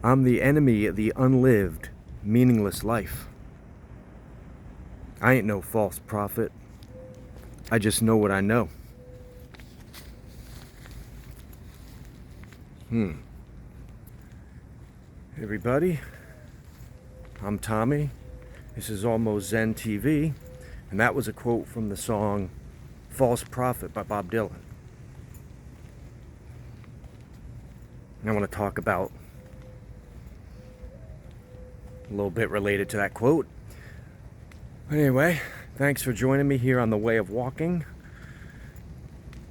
I'm the enemy of the unlived, meaningless life. I ain't no false prophet. I just know what I know. Hey everybody, I'm Tommy. This is Almost Zen TV, and that was a quote from the song False Prophet by Bob Dylan. And I want to talk about a little bit related to that quote. Anyway, thanks for joining me here on the Way of Walking.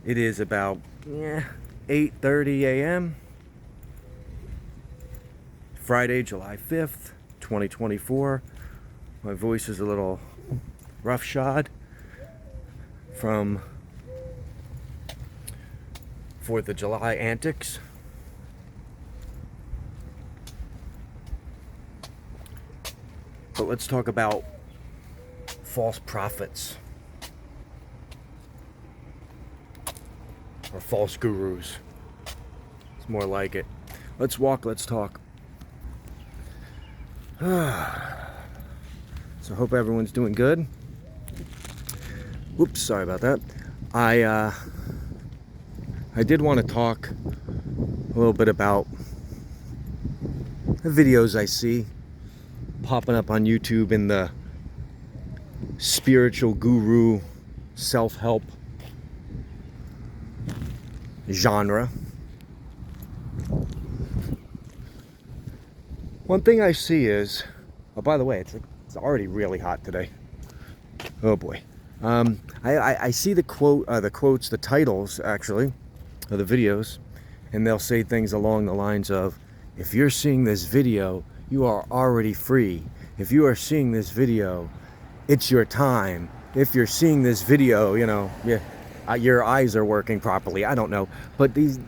It is about 8:30 a.m. Friday, July 5th, 2024. My voice is a little roughshod from 4th of July antics. But let's talk about false prophets or false gurus. It's more like it. Let's walk, let's talk. So hope everyone's doing good. Oops, sorry about that. I did want to talk a little bit about the videos I see popping up on YouTube in the spiritual guru self-help genre. One thing I see is, oh, by the way, it's already really hot today. Oh boy. I see the quotes, the titles actually of the videos, and they'll say things along the lines of, if you're seeing this video, you are already free. If you are seeing this video, it's your time. If you're seeing this video, your eyes are working properly. I don't know, but these.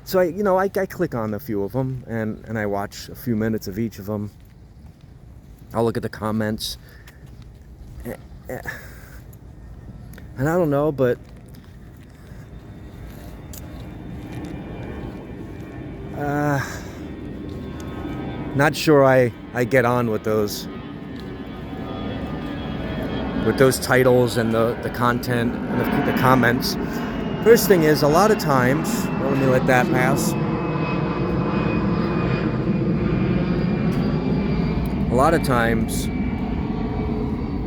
So I click on a few of them and I watch a few minutes of each of them. I'll look at the comments, and I don't know, but not sure I get on with those titles and the content and the comments. First thing is, a lot of times, well, let me let that pass. A lot of times,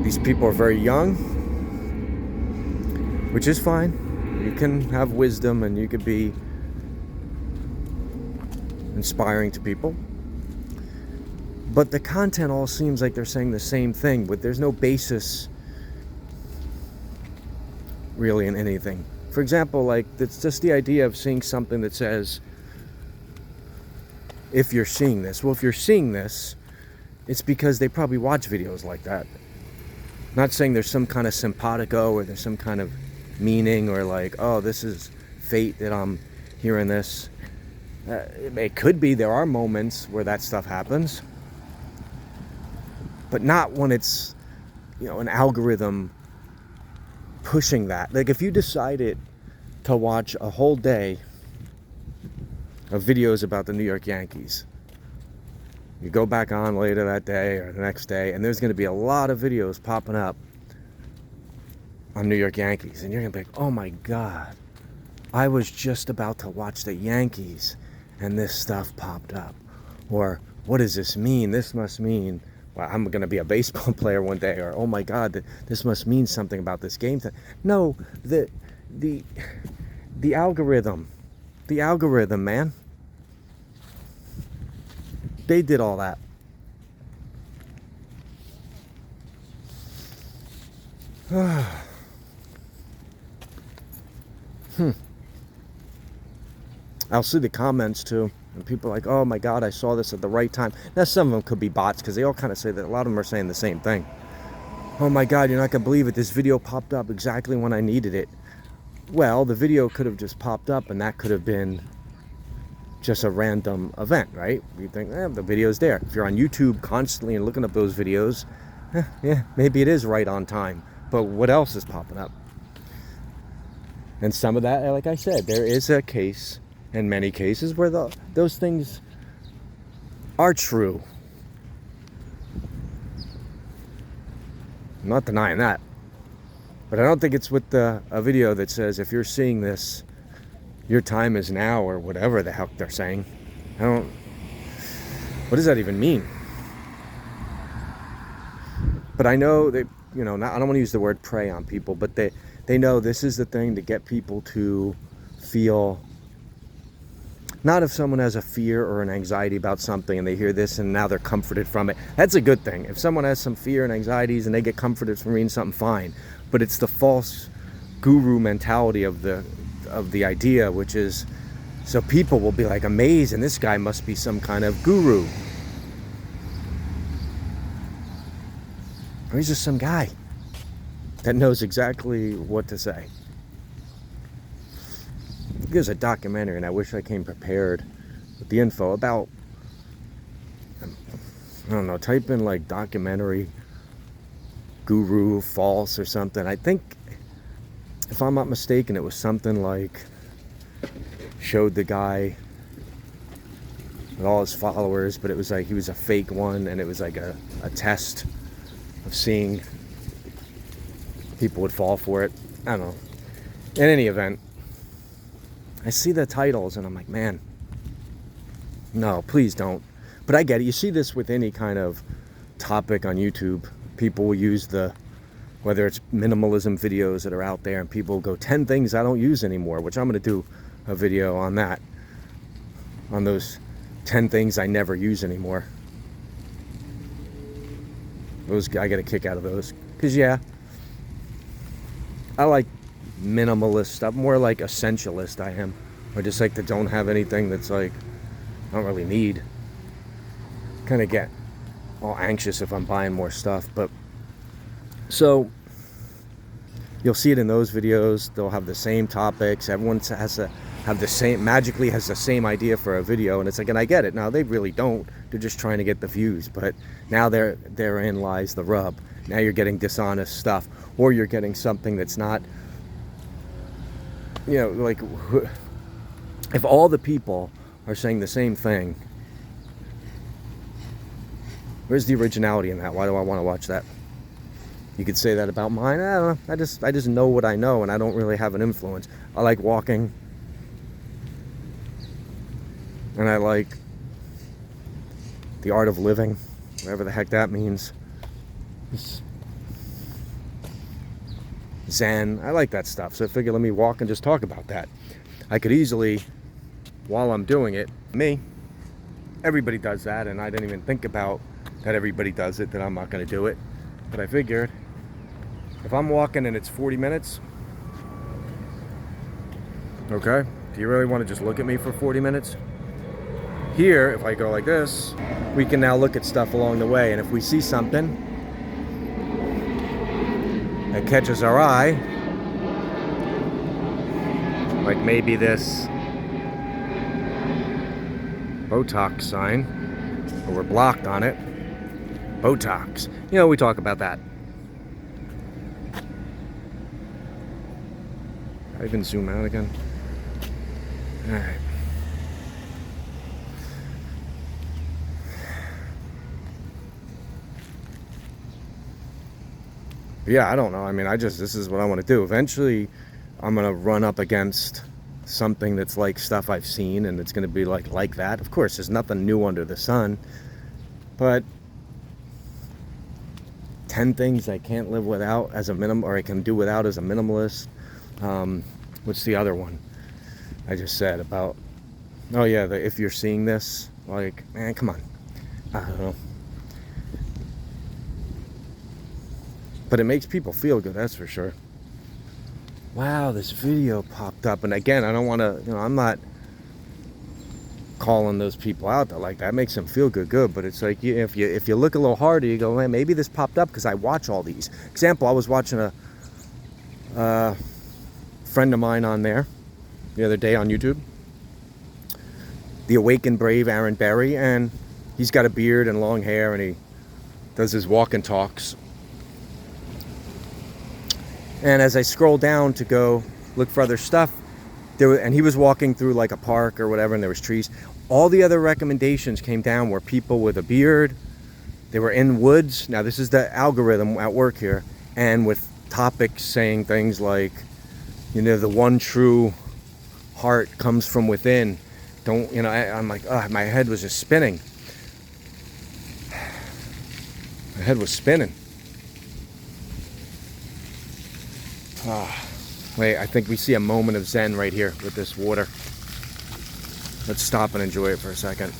these people are very young, which is fine. You can have wisdom and you could be inspiring to people. But the content all seems like they're saying the same thing, but there's no basis really in anything. For example, like, it's just the idea of seeing something that says, if you're seeing this. Well, if you're seeing this, it's because they probably watch videos like that. Not saying there's some kind of simpatico or there's some kind of meaning or like, oh, this is fate that I'm hearing this. It could be, there are moments where that stuff happens. But not when it's, an algorithm pushing that. Like, if you decided to watch a whole day of videos about the New York Yankees, you go back on later that day or the next day, and there's going to be a lot of videos popping up on New York Yankees, and you're going to be like, oh my God, I was just about to watch the Yankees and this stuff popped up. Or, what does this mean? This must mean, well, I'm going to be a baseball player one day. Or, oh my God, this must mean something about this game. No, the algorithm, man. They did all that. I'll see the comments too, and people are like, oh my God, I saw this at the right time. Now, some of them could be bots, because they all kind of say that. A lot of them are saying the same thing. Oh my God, you're not going to believe it. This video popped up exactly when I needed it. Well, the video could have just popped up, and that could have been just a random event, right? You think, the video's there. If you're on YouTube constantly and looking up those videos, maybe it is right on time. But what else is popping up? And some of that, like I said, there is a case, in many cases, where those things are true. I'm not denying that. But I don't think it's with a video that says, if you're seeing this, your time is now, or whatever the heck they're saying. What does that even mean? But I know they, I don't want to use the word prey on people, but they know this is the thing to get people to feel, not if someone has a fear or an anxiety about something and they hear this and now they're comforted from it. That's a good thing. If someone has some fear and anxieties and they get comforted from reading something, fine. But it's the false guru mentality of the idea, which is, so people will be like amazed, and this guy must be some kind of guru. Or he's just some guy that knows exactly what to say. There's a documentary, and I wish I came prepared with the info about, I don't know, type in like documentary guru false or something. I think, if I'm not mistaken, it was something like showed the guy with all his followers, but it was like he was a fake one, and it was like a test of seeing people would fall for it. I don't know. In any event, I see the titles and I'm like, man, no, please don't. But I get it. You see this with any kind of topic on YouTube. People will use whether it's minimalism videos that are out there, and people go 10 things I don't use anymore, which I'm going to do a video on that, on those 10 things I never use anymore. I get a kick out of those, because yeah, I like minimalist stuff, more like essentialist I am, or just like that don't have anything that's like I don't really need. Kind of get all anxious if I'm buying more stuff. But so you'll see it in those videos. They'll have the same topics. Everyone has to have the same, magically has the same idea for a video, and it's like, and I get it. Now they really don't. They're just trying to get the views. But now therein lies the rub. Now you're getting dishonest stuff, or you're getting something that's not, like, if all the people are saying the same thing, where's the originality in that? Why do I want to watch that? You could say that about mine. I don't know. I just know what I know, and I don't really have an influence. I like walking, and I like the art of living, whatever the heck that means. Zen. I like that stuff. So I figure let me walk and just talk about that. I could easily, while I'm doing it, everybody does that, and I didn't even think about that everybody does it, that I'm not going to do it. But I figured, if I'm walking and it's 40 minutes, okay, do you really want to just look at me for 40 minutes? Here, if I go like this, we can now look at stuff along the way, and if we see something that catches our eye, like maybe this Botox sign, or we're blocked on it, Botox. We talk about that. I even zoom out again. All right. Yeah, I don't know. I mean, this is what I want to do. Eventually, I'm going to run up against something that's like stuff I've seen, and it's going to be like that. Of course, there's nothing new under the sun, but 10 things I can't live without as a minimum, or I can do without as a minimalist. What's the other one I just said about, oh yeah, if you're seeing this, like, man, come on. I don't know. But it makes people feel good, that's for sure. Wow, this video popped up. And again, I don't want to, I'm not calling those people out that like that. It makes them feel good. But it's like, if you look a little harder, you go, man, maybe this popped up because I watch all these. Example, I was watching a friend of mine on there the other day on YouTube, the Awakened Brave Aaron Berry, and he's got a beard and long hair, and he does his walk and talks. And as I scroll down to go look for other stuff, and he was walking through like a park or whatever, and there was trees. All the other recommendations came down were people with a beard. They were in woods. Now this is the algorithm at work here, and with topics saying things like, you know, the one true heart comes from within. Don't, you know, I'm like, oh, my head was just spinning. My head was spinning. Wait, I think we see a moment of Zen right here with this water. Let's stop and enjoy it for a second.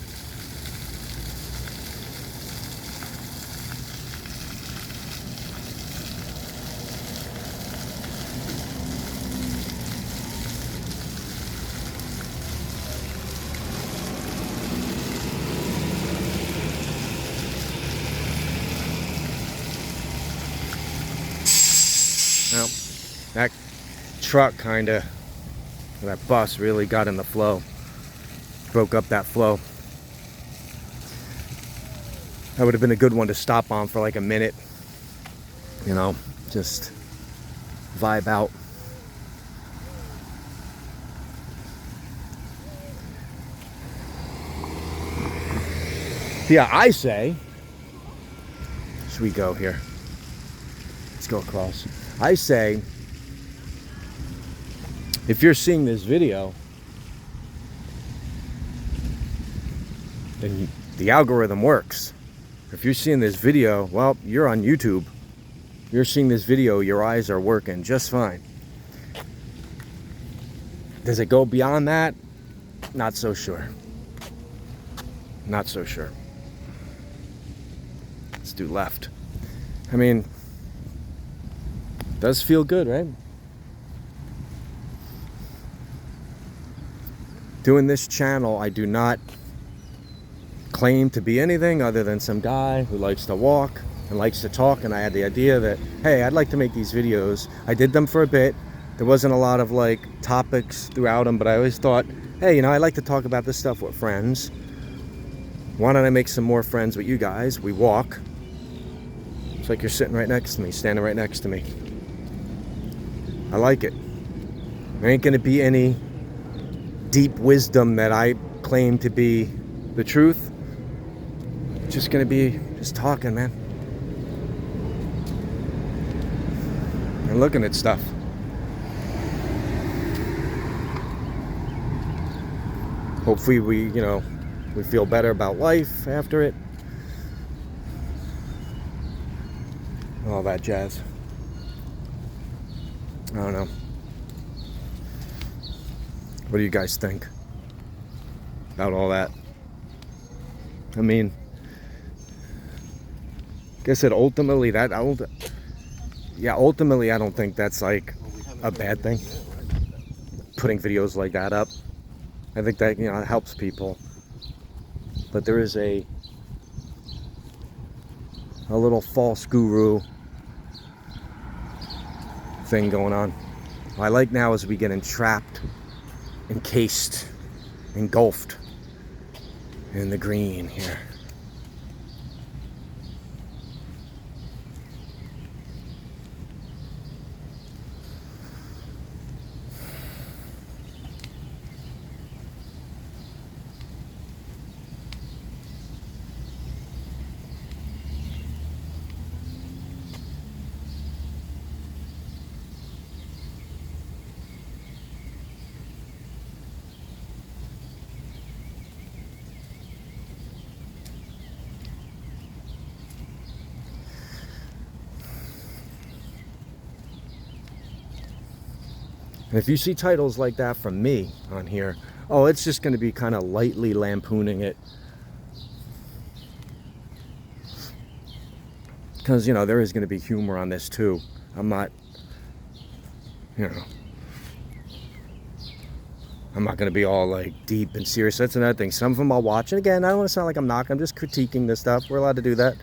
Well, that truck that bus really got in the flow. Broke up that flow. That would have been a good one to stop on for like a minute. You know, just vibe out. Yeah, I say, should we go here? Let's go across. I say, if you're seeing this video, then the algorithm works. If you're seeing this video, well, you're on YouTube. You're seeing this video, your eyes are working just fine. Does it go beyond that? Not so sure. Not so sure. Let's do left. I mean, does feel good, right? Doing this channel, I do not claim to be anything other than some guy who likes to walk and likes to talk, and I had the idea that, hey, I'd like to make these videos. I did them for a bit. There wasn't a lot of like topics throughout them, but I always thought, hey, you know, I like to talk about this stuff with friends. Why don't I make some more friends with you guys? We walk. It's like you're sitting right next to me, standing right next to me. I like it. There ain't gonna be any deep wisdom that I claim to be the truth. It's just gonna be just talking, man. And looking at stuff. Hopefully we feel better about life after it. All that jazz. I don't know. What do you guys think about all that? I mean, like I said, ultimately I don't think that's like a bad thing. Putting videos like that up. I think that, you know, it helps people. But there is a little false guru thing going on. What I like now is we get entrapped, encased, engulfed in the green here. And if you see titles like that from me on here, oh, it's just going to be kind of lightly lampooning it. Because, you know, there is going to be humor on this too. I'm not, you know, I'm not going to be all like deep and serious. That's another thing. Some of them I'll watch. And again, I don't want to sound like I'm knocking. I'm just critiquing this stuff. We're allowed to do that.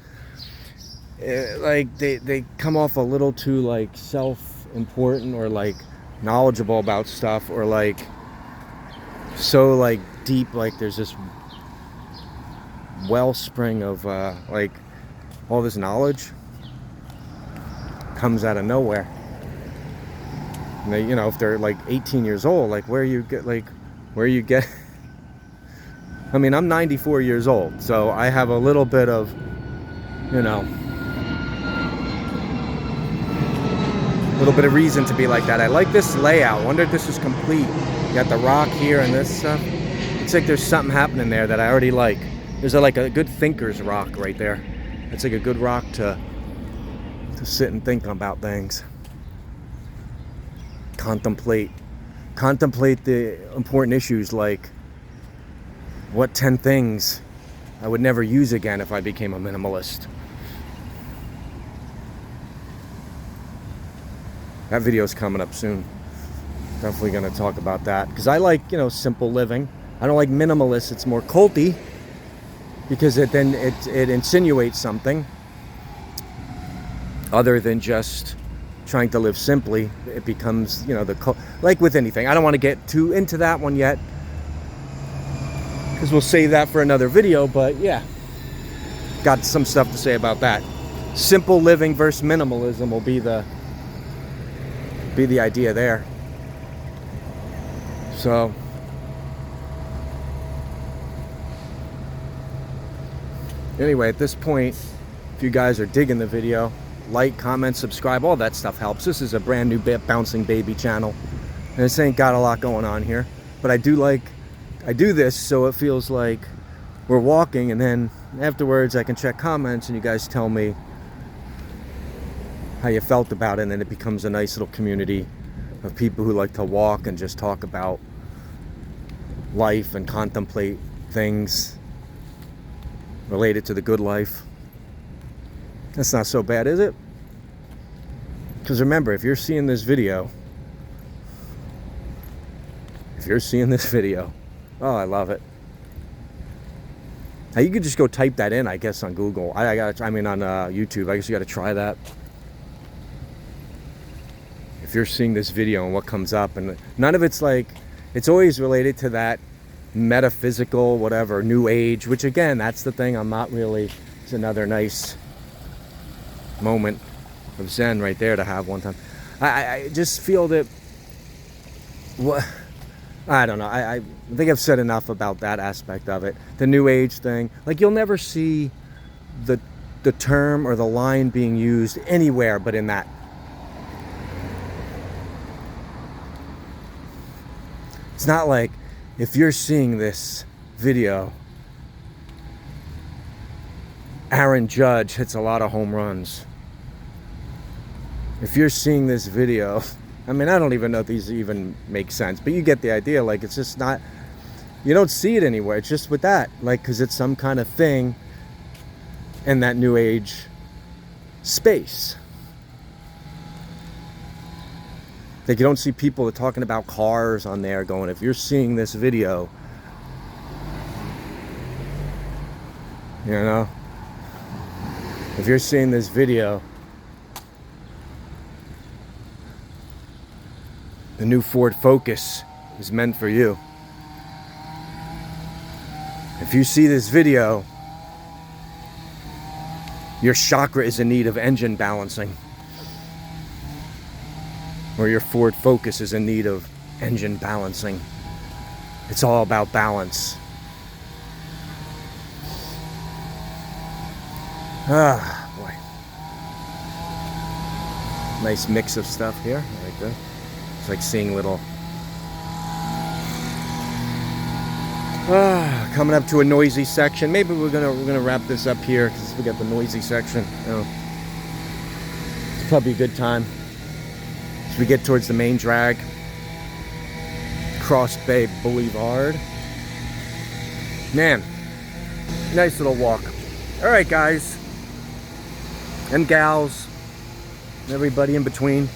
Like they come off a little too like self-important or like knowledgeable about stuff, or like so like deep, like there's this wellspring of like all this knowledge comes out of nowhere. And they, you know, if they're like 18 years old, like where you get I mean, I'm 94 years old, so I have a little bit of, you know, a little bit of reason to be like that. I like this layout. I wonder if this is complete. You got the rock here and this stuff. It's like there's something happening there that I already like. There's like a good thinker's rock right there. It's like a good rock to sit and think about things. Contemplate the important issues, like what 10 things I would never use again if I became a minimalist. That video's coming up soon. Definitely going to talk about that, because I like, you know, simple living. I don't like minimalist. It's more culty, because it insinuates something other than just trying to live simply. It becomes, you know, like with anything. I don't want to get too into that one yet, because we'll save that for another video. But yeah, got some stuff to say about that. Simple living versus minimalism will be the idea there. So anyway, at this point, if you guys are digging the video, like, comment, subscribe, all that stuff helps. This is a brand new bouncing baby channel, and this ain't got a lot going on here, but I do this so it feels like we're walking, and then afterwards I can check comments and you guys tell me how you felt about it, and then it becomes a nice little community of people who like to walk and just talk about life and contemplate things related to the good life. That's not so bad, is it? Because remember, if you're seeing this video, oh, I love it. Now you could just go type that in, I guess, on Google. On YouTube. I guess you got to try that. If you're seeing this video and what comes up, and none of it's like, it's always related to that metaphysical, whatever, new age, which again, that's the thing I'm not really, it's another nice moment of Zen right there to have one time. I just feel that, I don't know, I think I've said enough about that aspect of it. The new age thing, like you'll never see the term or the line being used anywhere but in that. It's not like, if you're seeing this video, Aaron Judge hits a lot of home runs. If you're seeing this video, I mean, I don't even know if these even make sense, but you get the idea. Like, it's just not, you don't see it anywhere. It's just with that, like, because it's some kind of thing in that new age space. Like, you don't see people talking about cars on there going, if you're seeing this video, you know, if you're seeing this video, the new Ford Focus is meant for you. If you see this video, your chakra is in need of engine balancing. Or your Ford Focus is in need of engine balancing. It's all about balance. Ah, boy. Nice mix of stuff here. I like that. It's like seeing little... coming up to a noisy section. Maybe we're gonna wrap this up here because we got the noisy section. Oh. It's probably a good time. As we get towards the main drag, Cross Bay Boulevard. Man, nice little walk. All right, guys and gals, and everybody in between.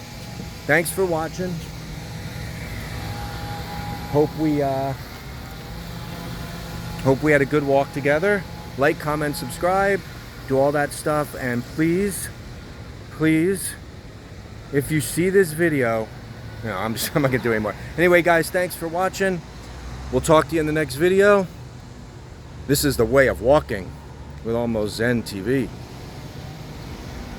Thanks for watching. Hope we had a good walk together. Like, comment, subscribe, do all that stuff, and please, if you see this video, no, I'm not gonna do it anymore. Anyway, guys, thanks for watching. We'll talk to you in the next video. This is The Way of Walking with Almost Zen TV.